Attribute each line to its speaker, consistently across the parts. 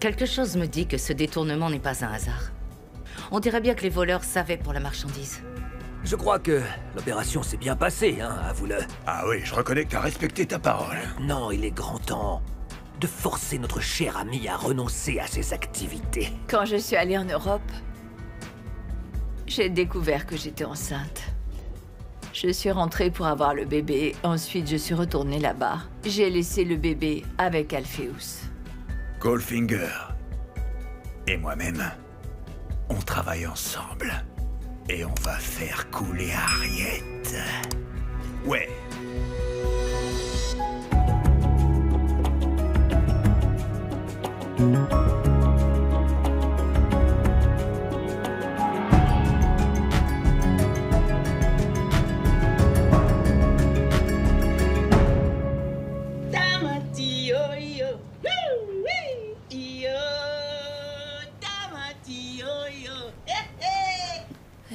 Speaker 1: Quelque chose me dit que ce détournement n'est pas un hasard. On dirait bien que les voleurs savaient pour la marchandise.
Speaker 2: Je crois que l'opération s'est bien passée, hein, avoue-le.
Speaker 3: Ah oui, je reconnais que t'as respecté ta parole.
Speaker 2: Non, il est grand temps de forcer notre cher ami à renoncer à ses activités.
Speaker 4: Quand je suis allée en Europe, j'ai découvert que j'étais enceinte. Je suis rentrée pour avoir le bébé. Ensuite, je suis retournée là-bas. J'ai laissé le bébé avec Alpheus.
Speaker 3: Goldfinger et moi-même, on travaille ensemble. Et on va faire couler Harriet. Ouais.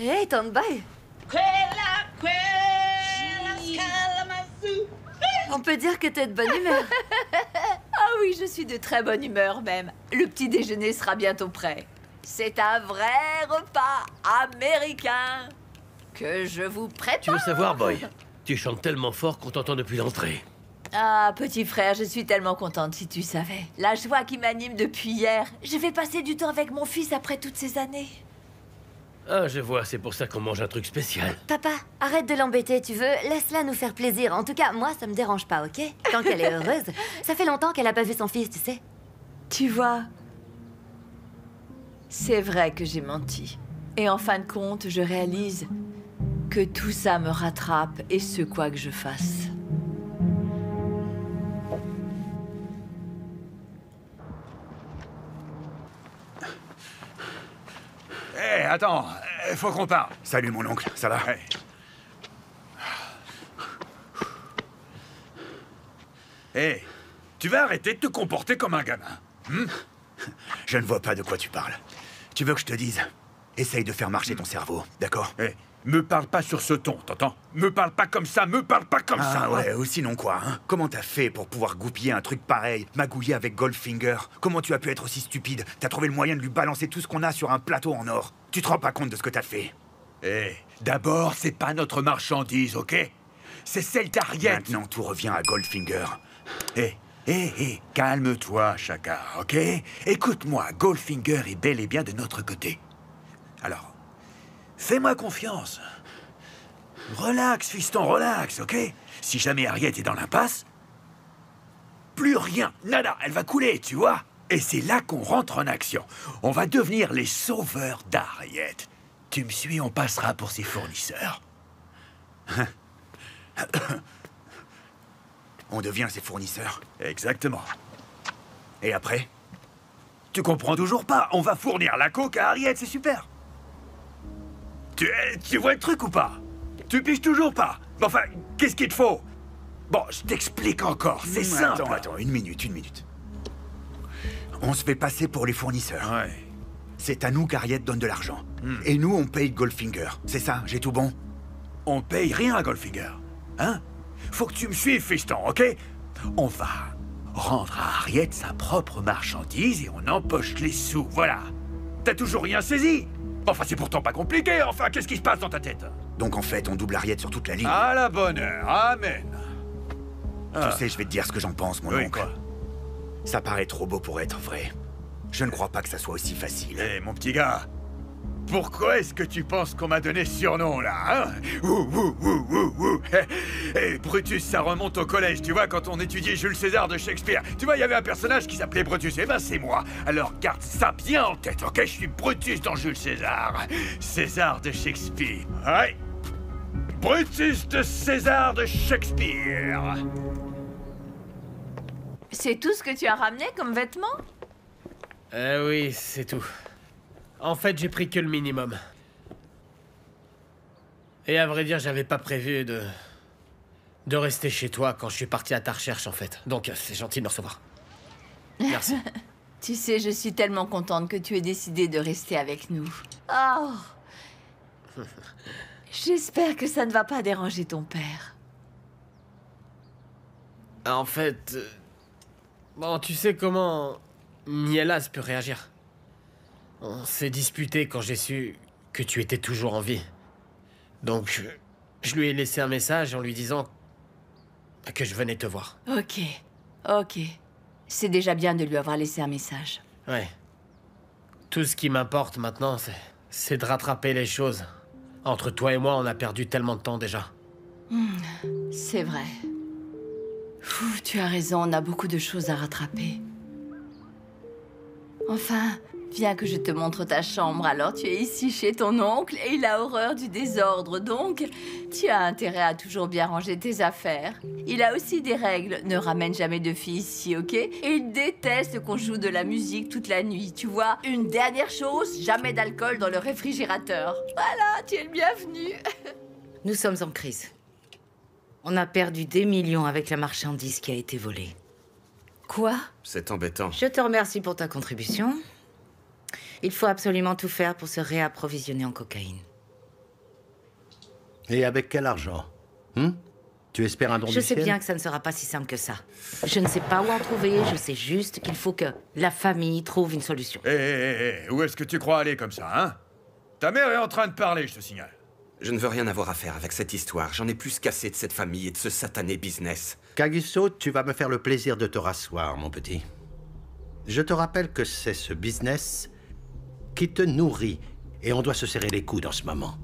Speaker 4: Hé, Tanbai! On peut dire que t'es de bonne humeur. Ah oui, je suis de très bonne humeur même. Le petit déjeuner sera bientôt prêt. C'est un vrai repas américain que je vous prépare.
Speaker 5: Tu veux savoir, Boy? Tu chantes tellement fort qu'on t'entend depuis l'entrée.
Speaker 4: Ah, petit frère, je suis tellement contente si tu savais. La joie qui m'anime depuis hier. Je vais passer du temps avec mon fils après toutes ces années.
Speaker 5: Ah, je vois, c'est pour ça qu'on mange un truc spécial.
Speaker 6: Papa, arrête de l'embêter, tu veux? Laisse-la nous faire plaisir. En tout cas, moi, ça me dérange pas, ok? Tant qu'elle est heureuse. Ça fait longtemps qu'elle a pas vu son fils, tu sais.
Speaker 4: Tu vois, c'est vrai que j'ai menti. Et en fin de compte, je réalise que tout ça me rattrape et ce quoi que je fasse.
Speaker 3: Hé, attends, faut qu'on parle.
Speaker 7: Salut mon oncle, ça va?
Speaker 3: Ouais. Hé, tu vas arrêter de te comporter comme un gamin.
Speaker 7: Je ne vois pas de quoi tu parles. Tu veux que je te dise? Essaye de faire marcher ton cerveau, d'accord?
Speaker 3: Hé, me parle pas sur ce ton, t'entends? Me parle pas comme ça, me parle pas comme ça.
Speaker 7: Ah ouais, ou sinon quoi, hein? Comment t'as fait pour pouvoir goupiller un truc pareil, magouiller avec Goldfinger? Comment tu as pu être aussi stupide? T'as trouvé le moyen de lui balancer tout ce qu'on a sur un plateau en or. Tu te rends pas compte de ce que t'as fait?
Speaker 3: Hé, d'abord, c'est pas notre marchandise, ok? C'est celle d'Harriet.
Speaker 7: Maintenant, tout revient à Goldfinger.
Speaker 3: Hé, calme-toi, Chaka, ok? Écoute-moi, Goldfinger est bel et bien de notre côté. Alors, fais-moi confiance. Relax, fiston, relax, ok? Si jamais Harriet est dans l'impasse, plus rien, nada, elle va couler, tu vois? Et c'est là qu'on rentre en action. On va devenir les sauveurs d'Harriet. Tu me suis, on passera pour ses fournisseurs.
Speaker 7: On devient ses fournisseurs.
Speaker 3: Exactement.
Speaker 7: Et après?
Speaker 3: Tu comprends toujours pas? On va fournir la coke à Harriet, c'est super. Tu vois le truc ou pas? Tu piges toujours pas? Enfin, qu'est-ce qu'il te faut? Bon, je t'explique encore, c'est simple.
Speaker 7: Attends, une minute. On se fait passer pour les fournisseurs.
Speaker 3: Ouais.
Speaker 7: C'est à nous qu'Harriet donne de l'argent. Et nous, on paye Goldfinger. C'est ça, j'ai tout bon?
Speaker 3: On paye rien à Goldfinger. Hein? Faut que tu me suives, fiston, ok? On va rendre à Harriet sa propre marchandise et on empoche les sous, voilà. T'as toujours rien saisi? Enfin, c'est pourtant pas compliqué, enfin, qu'est-ce qui se passe dans ta tête?
Speaker 7: Donc en fait, on double Harriet sur toute la ligne.
Speaker 3: À la bonne heure, amen.
Speaker 7: Tu sais, je vais te dire ce que j'en pense, mon
Speaker 3: Oui,
Speaker 7: oncle.
Speaker 3: quoi?
Speaker 7: Ça paraît trop beau pour être vrai. Je ne crois pas que ça soit aussi facile.
Speaker 3: Hé, mon petit gars, pourquoi est-ce que tu penses qu'on m'a donné ce surnom, là, hein? Ouh. Hé, Brutus, ça remonte au collège, tu vois, quand on étudiait Jules César de Shakespeare. Tu vois, il y avait un personnage qui s'appelait Brutus, et ben c'est moi. Alors garde ça bien en tête, ok? Je suis Brutus dans Jules César. César de Shakespeare. Ouais. Brutus de César de Shakespeare.
Speaker 4: C'est tout ce que tu as ramené comme vêtements?
Speaker 5: Oui, c'est tout. En fait, j'ai pris que le minimum. Et à vrai dire, j'avais pas prévu de rester chez toi quand je suis parti à ta recherche, en fait. Donc, c'est gentil de me recevoir. Merci.
Speaker 4: Tu sais, je suis tellement contente que tu aies décidé de rester avec nous. Oh! J'espère que ça ne va pas déranger ton père.
Speaker 5: En fait... bon, tu sais comment... ni Elas peut réagir. On s'est disputé quand j'ai su que tu étais toujours en vie. Donc, je lui ai laissé un message en lui disant que je venais te voir.
Speaker 4: Ok, ok. C'est déjà bien de lui avoir laissé un message.
Speaker 5: Ouais. Tout ce qui m'importe maintenant, c'est de rattraper les choses. Entre toi et moi, on a perdu tellement de temps déjà.
Speaker 4: C'est vrai. Pfff, tu as raison, on a beaucoup de choses à rattraper. Enfin, viens que je te montre ta chambre. Alors, tu es ici chez ton oncle et il a horreur du désordre. Donc, tu as intérêt à toujours bien ranger tes affaires. Il a aussi des règles. Ne ramène jamais de filles ici, ok? Et il déteste qu'on joue de la musique toute la nuit, tu vois? Une dernière chose, jamais d'alcool dans le réfrigérateur. Voilà, tu es le bienvenu.
Speaker 1: Nous sommes en crise. On a perdu des millions avec la marchandise qui a été volée.
Speaker 4: Quoi?
Speaker 8: C'est embêtant.
Speaker 1: Je te remercie pour ta contribution. Il faut absolument tout faire pour se réapprovisionner en cocaïne.
Speaker 9: Et avec quel argent? Tu espères un don
Speaker 1: Je
Speaker 9: du
Speaker 1: sais
Speaker 9: ciel?
Speaker 1: bien que ça ne sera pas si simple que ça. Je ne sais pas où en trouver, je sais juste qu'il faut que la famille trouve une solution.
Speaker 3: Où est-ce que tu crois aller comme ça, hein? Ta mère est en train de parler, je te signale.
Speaker 8: Je ne veux rien avoir à faire avec cette histoire. J'en ai plus qu'assez de cette famille et de ce satané business.
Speaker 9: Kagiso, tu vas me faire le plaisir de te rasseoir, mon petit. Je te rappelle que c'est ce business qui te nourrit et on doit se serrer les coudes en ce moment.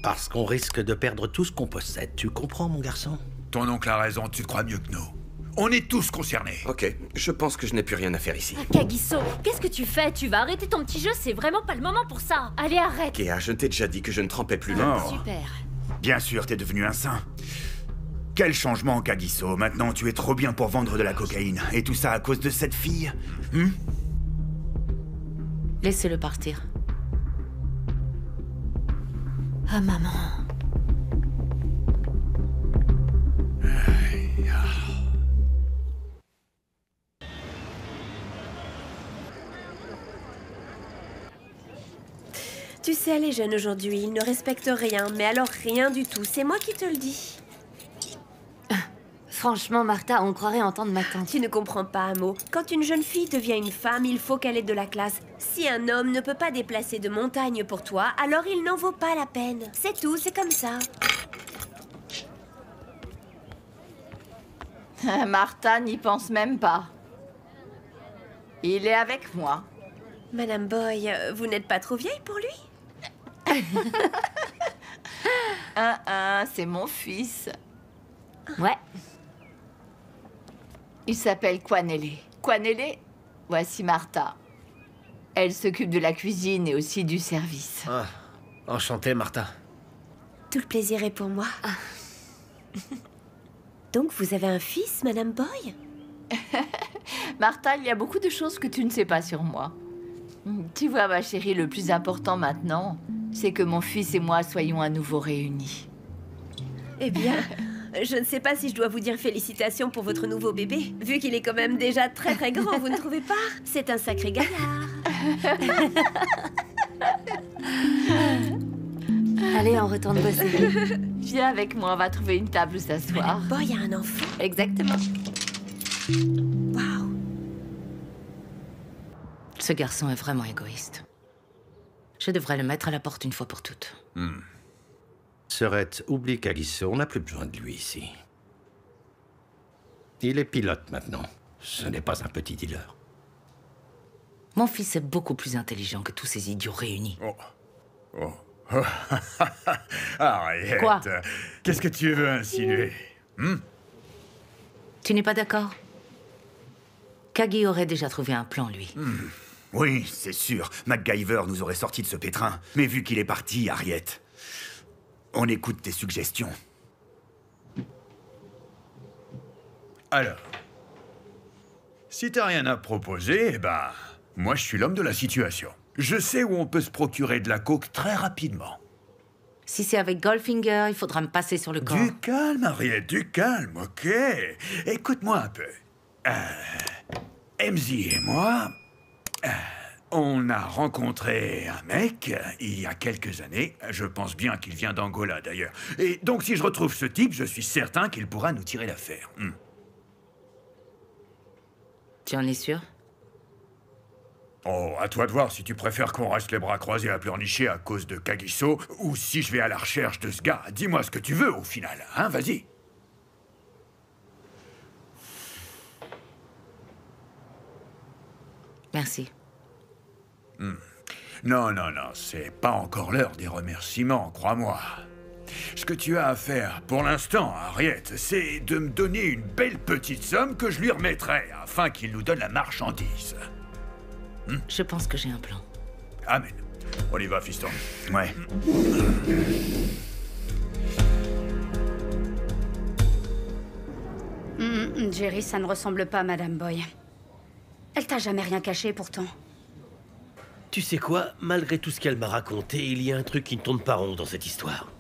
Speaker 9: Parce qu'on risque de perdre tout ce qu'on possède. Tu comprends, mon garçon?
Speaker 3: Ton oncle a raison, tu te crois mieux que nous. On est tous concernés.
Speaker 8: Ok, je pense que je n'ai plus rien à faire ici.
Speaker 10: Kagiso, qu'est-ce que tu fais? Tu vas arrêter ton petit jeu, c'est vraiment pas le moment pour ça. Allez, arrête.
Speaker 8: Kéa, je t'ai déjà dit que je ne trempais plus là.
Speaker 10: Super.
Speaker 7: Bien sûr, t'es devenu un saint. Quel changement, Kagiso. Maintenant, tu es trop bien pour vendre de la cocaïne. Et tout ça à cause de cette fille?
Speaker 1: Laissez-le partir.
Speaker 10: Ah, maman.
Speaker 11: Tu sais, les jeunes aujourd'hui, ils ne respectent rien, mais alors rien du tout. C'est moi qui te le dis.
Speaker 6: Franchement, Martha, on croirait entendre ma tante.
Speaker 11: Tu ne comprends pas un mot. Quand une jeune fille devient une femme, il faut qu'elle ait de la classe. Si un homme ne peut pas déplacer de montagne pour toi, alors il n'en vaut pas la peine. C'est tout, c'est comme ça.
Speaker 4: Martha n'y pense même pas. Il est avec moi.
Speaker 11: Madame Boy, vous n'êtes pas trop vieille pour lui?
Speaker 4: C'est mon fils.
Speaker 6: Ouais.
Speaker 4: Il s'appelle Kwanele. Kwanele, voici Martha. Elle s'occupe de la cuisine et aussi du service.
Speaker 5: Ah, enchanté, Martha.
Speaker 11: Tout le plaisir est pour moi. Donc vous avez un fils, Madame Boy?
Speaker 4: Martha, il y a beaucoup de choses que tu ne sais pas sur moi. Tu vois, ma chérie, le plus important maintenant, c'est que mon fils et moi soyons à nouveau réunis.
Speaker 11: Eh bien, je ne sais pas si je dois vous dire félicitations pour votre nouveau bébé, vu qu'il est quand même déjà très très grand, vous ne trouvez pas? C'est un sacré gaillard.
Speaker 6: Allez, on retourne bosser.
Speaker 4: Viens avec moi, on va trouver une table où s'asseoir.
Speaker 11: Madame Boy a un enfant.
Speaker 4: Exactement.
Speaker 11: Waouh.
Speaker 1: Ce garçon est vraiment égoïste. Je devrais le mettre à la porte une fois pour toutes.
Speaker 9: Serette, oublie Kagiso, on n'a plus besoin de lui ici. Il est pilote maintenant. Ce n'est pas un petit dealer.
Speaker 1: Mon fils est beaucoup plus intelligent que tous ces idiots réunis.
Speaker 3: Arrête.
Speaker 1: Quoi?
Speaker 3: Qu'est-ce que tu veux insinuer?
Speaker 1: Tu n'es pas d'accord? Kagi aurait déjà trouvé un plan, lui.
Speaker 7: Oui, c'est sûr. MacGyver nous aurait sorti de ce pétrin. Mais vu qu'il est parti, Harriet, on écoute tes suggestions.
Speaker 3: Alors, si t'as rien à proposer, moi je suis l'homme de la situation. Je sais où on peut se procurer de la coke très rapidement.
Speaker 1: Si c'est avec Goldfinger, il faudra me passer sur le corps.
Speaker 3: Du calme, Harriet, du calme, ok? Écoute-moi un peu. MZ et moi, on a rencontré un mec il y a quelques années. Je pense bien qu'il vient d'Angola, d'ailleurs. Et donc, si je retrouve ce type, je suis certain qu'il pourra nous tirer l'affaire.
Speaker 1: Tu en es sûr?
Speaker 3: Oh, à toi de voir si tu préfères qu'on reste les bras croisés à pleurnicher à cause de Kagiso, ou si je vais à la recherche de ce gars. Dis-moi ce que tu veux au final, hein, vas-y.
Speaker 1: Merci.
Speaker 3: Non, c'est pas encore l'heure des remerciements, crois-moi. Ce que tu as à faire pour l'instant, Harriet, c'est de me donner une belle petite somme que je lui remettrai, afin qu'il nous donne la marchandise.
Speaker 1: Je pense que j'ai un plan.
Speaker 3: Amen. On y va, fiston.
Speaker 7: Ouais.
Speaker 12: Jerry, ça ne ressemble pas à Madame Boy. Elle t'a jamais rien caché, pourtant.
Speaker 13: Tu sais quoi? Malgré tout ce qu'elle m'a raconté, il y a un truc qui ne tourne pas rond dans cette histoire.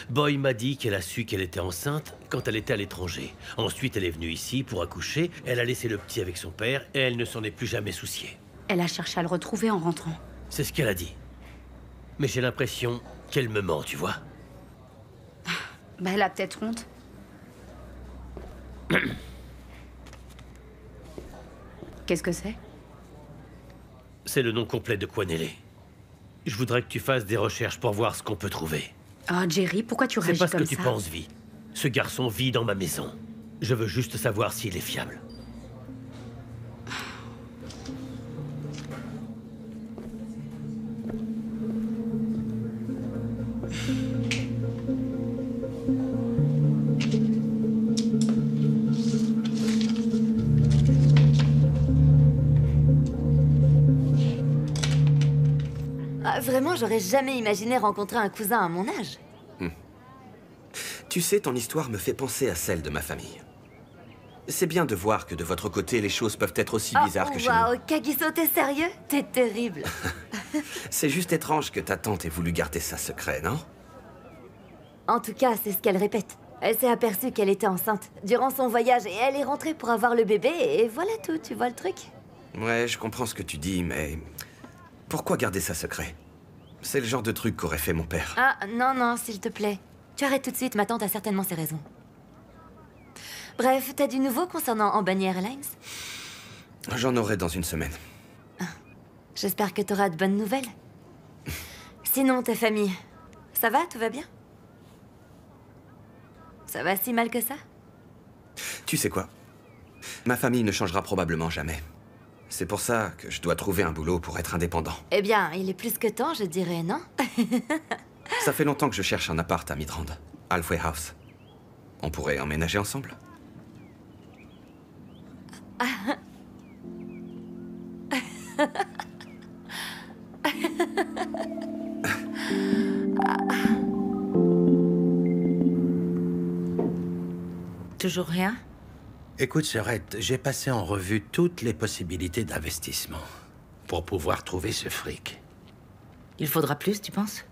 Speaker 13: Boy m'a dit qu'elle a su qu'elle était enceinte quand elle était à l'étranger. Ensuite, elle est venue ici pour accoucher, elle a laissé le petit avec son père et elle ne s'en est plus jamais souciée.
Speaker 12: Elle a cherché à le retrouver en rentrant.
Speaker 13: C'est ce qu'elle a dit. Mais j'ai l'impression qu'elle me ment, tu vois.
Speaker 12: Bah, elle a peut-être honte. Qu'est-ce que c'est?
Speaker 13: C'est le nom complet de Kwanele. Je voudrais que tu fasses des recherches pour voir ce qu'on peut trouver.
Speaker 12: Oh, Jerry, pourquoi tu réagis comme ça?
Speaker 13: C'est pas ce que tu penses, Vi. Ce garçon vit dans ma maison. Je veux juste savoir s'il est fiable.
Speaker 6: Vraiment, j'aurais jamais imaginé rencontrer un cousin à mon âge.
Speaker 8: Tu sais, ton histoire me fait penser à celle de ma famille. C'est bien de voir que de votre côté, les choses peuvent être aussi bizarres que chez nous.
Speaker 6: Waouh, Kagiso, t'es sérieux? T'es terrible.
Speaker 8: C'est juste étrange que ta tante ait voulu garder ça secret, non?
Speaker 6: En tout cas, c'est ce qu'elle répète. Elle s'est aperçue qu'elle était enceinte durant son voyage et elle est rentrée pour avoir le bébé et voilà tout, tu vois le truc?
Speaker 8: Ouais, je comprends ce que tu dis, mais... Pourquoi garder ça secret? C'est le genre de truc qu'aurait fait mon père.
Speaker 6: Ah, non, s'il te plaît. Tu arrêtes tout de suite, ma tante a certainement ses raisons. Bref, t'as du nouveau concernant Albany Airlines?
Speaker 8: J'en aurai dans une semaine.
Speaker 6: J'espère que t'auras de bonnes nouvelles. Sinon, ta famille, ça va? Tout va bien? Ça va si mal que ça?
Speaker 8: Tu sais quoi? Ma famille ne changera probablement jamais. C'est pour ça que je dois trouver un boulot pour être indépendant.
Speaker 6: Eh bien, il est plus que temps, je dirais, non?
Speaker 8: Ça fait longtemps que je cherche un appart à Midrand, Halfway House. On pourrait emménager ensemble?
Speaker 1: Toujours rien?
Speaker 9: Écoute, Sœurette, j'ai passé en revue toutes les possibilités d'investissement pour pouvoir trouver ce fric.
Speaker 1: Il faudra plus, tu penses?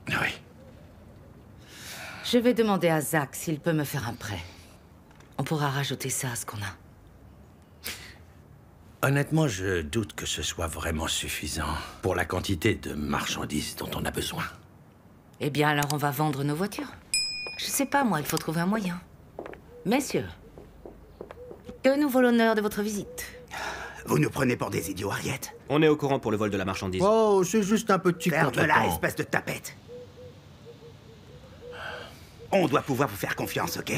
Speaker 9: Oui.
Speaker 1: Je vais demander à Zach s'il peut me faire un prêt. On pourra rajouter ça à ce qu'on a.
Speaker 9: Honnêtement, je doute que ce soit vraiment suffisant pour la quantité de marchandises dont on a besoin.
Speaker 1: Eh bien, alors on va vendre nos voitures. Je sais pas, moi, il faut trouver un moyen. Messieurs, que nous vaut l'honneur de votre visite?
Speaker 2: Vous nous prenez pour des idiots, Harriet?
Speaker 14: On est au courant pour le vol de la marchandise.
Speaker 9: Oh, c'est juste un petit
Speaker 2: Ferme-la,
Speaker 9: contretemps.
Speaker 2: espèce de tapette. On doit pouvoir vous faire confiance, ok?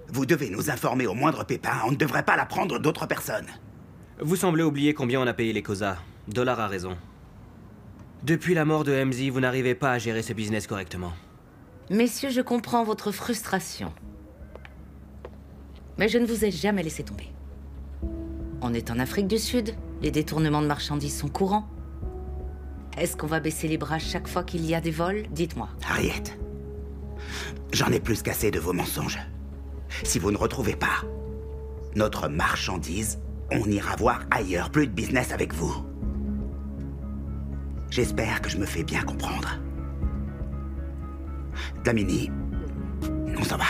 Speaker 2: Vous devez nous informer au moindre pépin. On ne devrait pas l'apprendre d'autres personnes.
Speaker 14: Vous semblez oublier combien on a payé les Koza. Dollar a raison. Depuis la mort de MZ, vous n'arrivez pas à gérer ce business correctement.
Speaker 1: Messieurs, je comprends votre frustration. Mais je ne vous ai jamais laissé tomber. On est en Afrique du Sud. Les détournements de marchandises sont courants. Est-ce qu'on va baisser les bras chaque fois qu'il y a des vols? Dites-moi.
Speaker 2: Harriet, j'en ai plus qu'assez de vos mensonges. Si vous ne retrouvez pas notre marchandise, on ira voir ailleurs. Plus de business avec vous. J'espère que je me fais bien comprendre. Damini, on s'en va.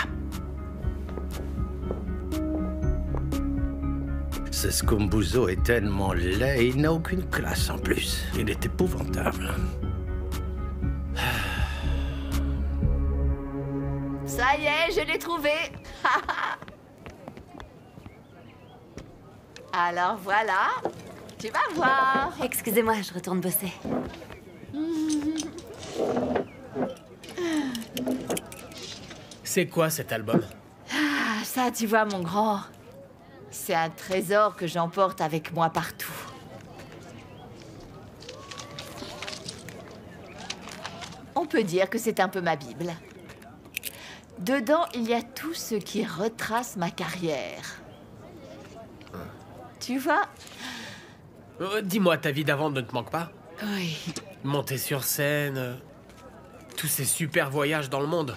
Speaker 9: Ce Scumbuzo est tellement laid, il n'a aucune classe en plus. Il est épouvantable.
Speaker 4: Ça y est, je l'ai trouvé. Alors voilà, Tu vas voir.
Speaker 6: Excusez-moi, je retourne bosser.
Speaker 5: C'est quoi cet album?
Speaker 4: Ah, ça, tu vois, mon grand. C'est un trésor que j'emporte avec moi partout. On peut dire que c'est un peu ma Bible. Dedans, il y a tout ce qui retrace ma carrière. Tu vois?
Speaker 5: Dis-moi, ta vie d'avant ne te manque pas?
Speaker 4: Oui.
Speaker 5: Monter sur scène, tous ces super voyages dans le monde.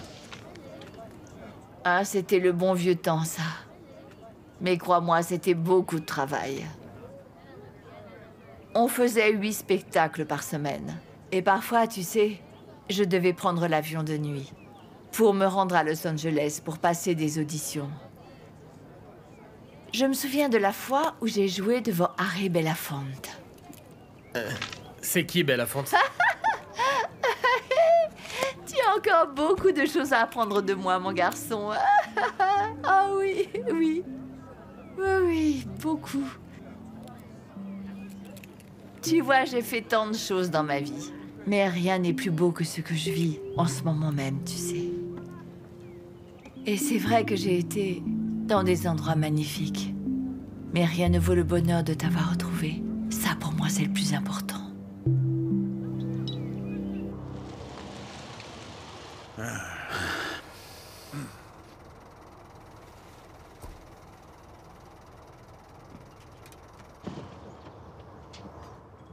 Speaker 4: Ah, c'était le bon vieux temps, ça. Mais crois-moi, c'était beaucoup de travail. On faisait 8 spectacles par semaine. Et parfois, tu sais, je devais prendre l'avion de nuit pour me rendre à Los Angeles pour passer des auditions. Je me souviens de la fois où j'ai joué devant Harry Belafonte.
Speaker 5: C'est qui, Belafonte?
Speaker 4: Tu as encore beaucoup de choses à apprendre de moi, mon garçon. Ah oui, oui. Oui, oui, beaucoup. Tu vois, j'ai fait tant de choses dans ma vie. Mais rien n'est plus beau que ce que je vis en ce moment même, tu sais. Et c'est vrai que j'ai été dans des endroits magnifiques. Mais rien ne vaut le bonheur de t'avoir retrouvé. Ça, pour moi, c'est le plus important.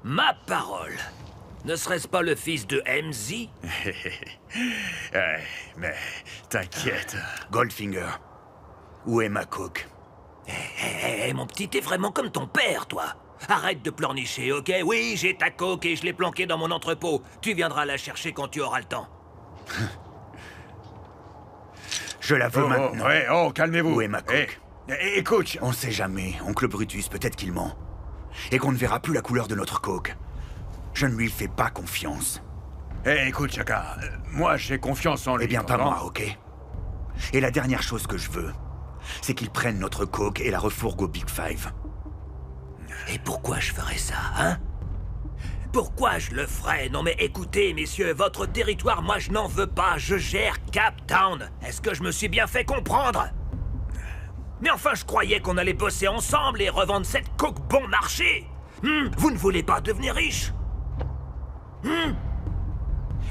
Speaker 15: Ma parole! Ne serait-ce pas le fils de MZ?
Speaker 7: Ouais, mais t'inquiète. Goldfinger, où est ma coke?
Speaker 15: Hé, mon petit, t'es vraiment comme ton père, toi. Arrête de pleurnicher, ok? Oui, j'ai ta coke et je l'ai planquée dans mon entrepôt. Tu viendras la chercher quand tu auras le temps.
Speaker 7: Je la veux maintenant.
Speaker 3: Ouais, calmez-vous.
Speaker 7: Où est ma coke?
Speaker 3: Écoute,
Speaker 7: on sait jamais. Oncle Brutus, peut-être qu'il ment. Et qu'on ne verra plus la couleur de notre coke. Je ne lui fais pas confiance.
Speaker 3: Écoute, Chaka, moi j'ai confiance en lui.
Speaker 7: Eh bien, pas moi, ok? Et la dernière chose que je veux, c'est qu'ils prennent notre coke et la refourguent au Big Five.
Speaker 15: Et pourquoi je ferais ça, hein? Pourquoi je le ferais? Non mais écoutez, messieurs, votre territoire, moi je n'en veux pas. Je gère Cap Town. Est-ce que je me suis bien fait comprendre? Mais enfin, je croyais qu'on allait bosser ensemble et revendre cette coke bon marché. Vous ne voulez pas devenir riche?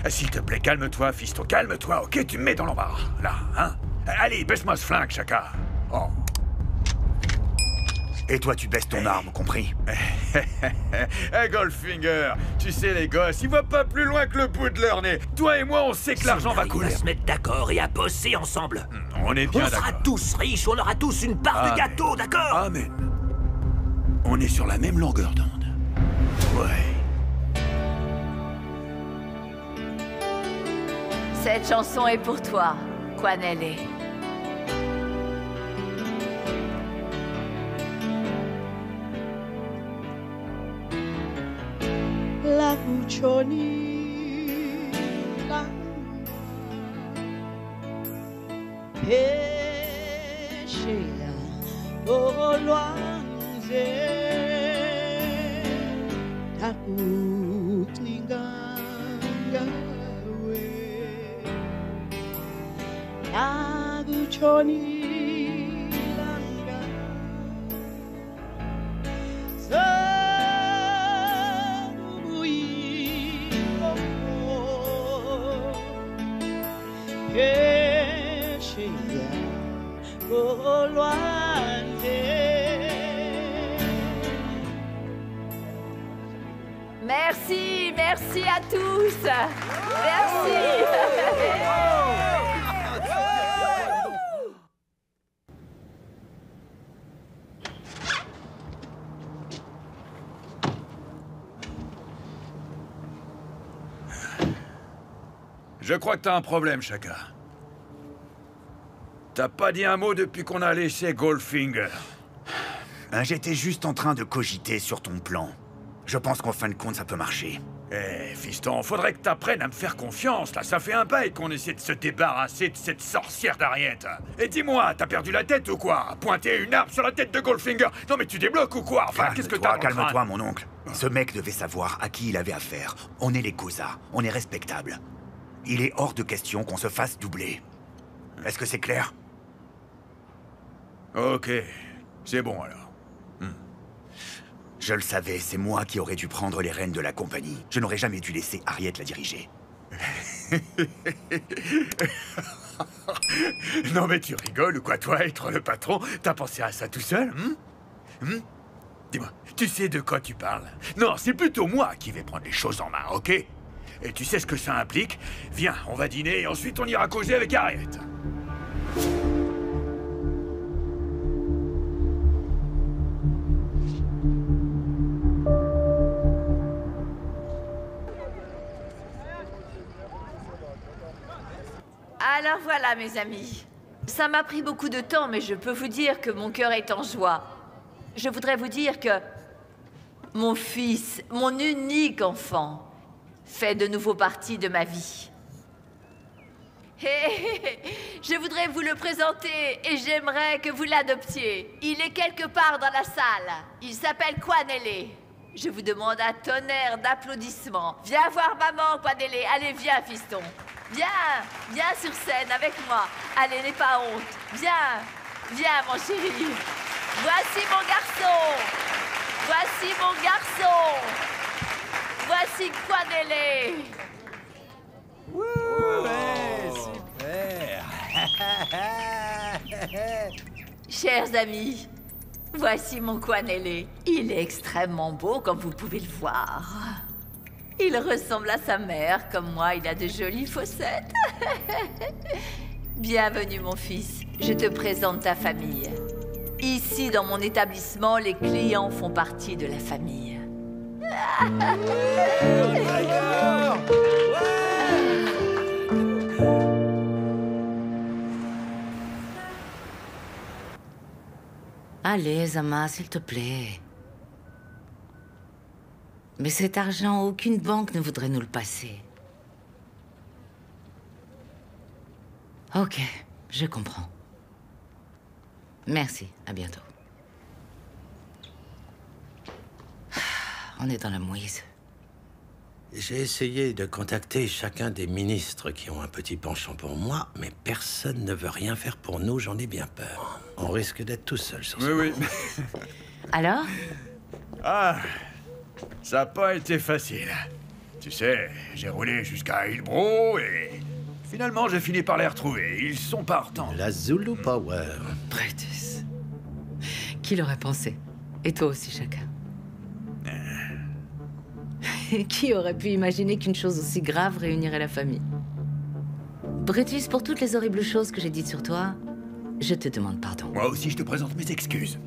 Speaker 3: S'il te plaît, calme-toi, fiston, calme-toi, ok? Tu me mets dans l'embarras, là, hein? Allez, baisse-moi ce flingue, Chaka. Oh.
Speaker 7: Et toi, tu baisses ton arme, compris?
Speaker 3: Hey, Goldfinger, tu sais, les gosses, ils voient pas plus loin que le bout de leur nez. Toi et moi, on sait que l'argent va couler.
Speaker 15: On va se mettre d'accord et à bosser ensemble.
Speaker 3: On est bien d'accord.
Speaker 15: On sera tous riches, on aura tous une part de gâteau, d'accord?
Speaker 3: Amen. On est sur la même longueur d'onde. Ouais.
Speaker 4: Cette chanson est pour toi, Kwanele.
Speaker 16: La cucciolina escea olwanze takutlinganga we la cucciolina
Speaker 4: Merci, merci à tous. Merci.
Speaker 3: Je crois que t'as un problème, Chaka. T'as pas dit un mot depuis qu'on a laissé Goldfinger.
Speaker 7: J'étais juste en train de cogiter sur ton plan. Je pense qu'en fin de compte, ça peut marcher.
Speaker 3: Eh, fiston, faudrait que t'apprennes à me faire confiance, là. Ça fait un bail qu'on essaie de se débarrasser de cette sorcière d'Harriet. Et dis-moi, t'as perdu la tête ou quoi? Pointer une arme sur la tête de Goldfinger? Non mais tu débloques ou quoi? Enfin, qu'est-ce que t'as?
Speaker 7: Calme-toi, mon oncle. Ce mec devait savoir à qui il avait affaire. On est les Koza, on est respectables. Il est hors de question qu'on se fasse doubler. Est-ce que c'est clair?
Speaker 3: Ok, c'est bon alors.
Speaker 7: Je le savais, c'est moi qui aurais dû prendre les rênes de la compagnie. Je n'aurais jamais dû laisser Harriet la diriger.
Speaker 3: Non mais tu rigoles ou quoi, toi, être le patron? T'as pensé à ça tout seul, Dis-moi, tu sais de quoi tu parles? Non, c'est plutôt moi qui vais prendre les choses en main, ok? Et tu sais ce que ça implique? Viens, on va dîner et ensuite on ira causer avec Harriet.
Speaker 4: Alors voilà, mes amis. Ça m'a pris beaucoup de temps, mais je peux vous dire que mon cœur est en joie. Je voudrais vous dire que mon fils, mon unique enfant, fait de nouveau partie de ma vie. Je voudrais vous le présenter et j'aimerais que vous l'adoptiez. Il est quelque part dans la salle. Il s'appelle Kwanele. Je vous demande un tonnerre d'applaudissements. Viens voir maman, Kwanele. Allez, viens, fiston. Viens, viens sur scène avec moi. Allez, n'aie pas honte. Viens, viens, mon chéri. Voici mon garçon. Voici mon garçon. Voici Kwanele.
Speaker 16: Ouais, super.
Speaker 4: Chers amis, voici mon Kwanele. Il est extrêmement beau, comme vous pouvez le voir. Il ressemble à sa mère, comme moi, il a de jolies fossettes. Bienvenue, mon fils. Je te présente ta famille. Ici, dans mon établissement, les clients font partie de la famille.
Speaker 1: Allez, Zama, s'il te plaît. Mais cet argent, aucune banque ne voudrait nous le passer. Ok, je comprends. Merci, à bientôt. On est dans la mouise.
Speaker 9: J'ai essayé de contacter chacun des ministres qui ont un petit penchant pour moi, mais personne ne veut rien faire pour nous, j'en ai bien peur. On risque d'être tout seul sur ce
Speaker 3: Oui.
Speaker 1: Alors?
Speaker 3: Ah, ça n'a pas été facile. Tu sais, j'ai roulé jusqu'à Hillbrow et finalement j'ai fini par les retrouver. Ils sont partants.
Speaker 9: La Zulu Power.
Speaker 1: Brutus. Qui l'aurait pensé? Et toi aussi, chacun. Qui aurait pu imaginer qu'une chose aussi grave réunirait la famille? Brutus, pour toutes les horribles choses que j'ai dites sur toi, je te demande pardon.
Speaker 3: Moi aussi, je te présente mes excuses.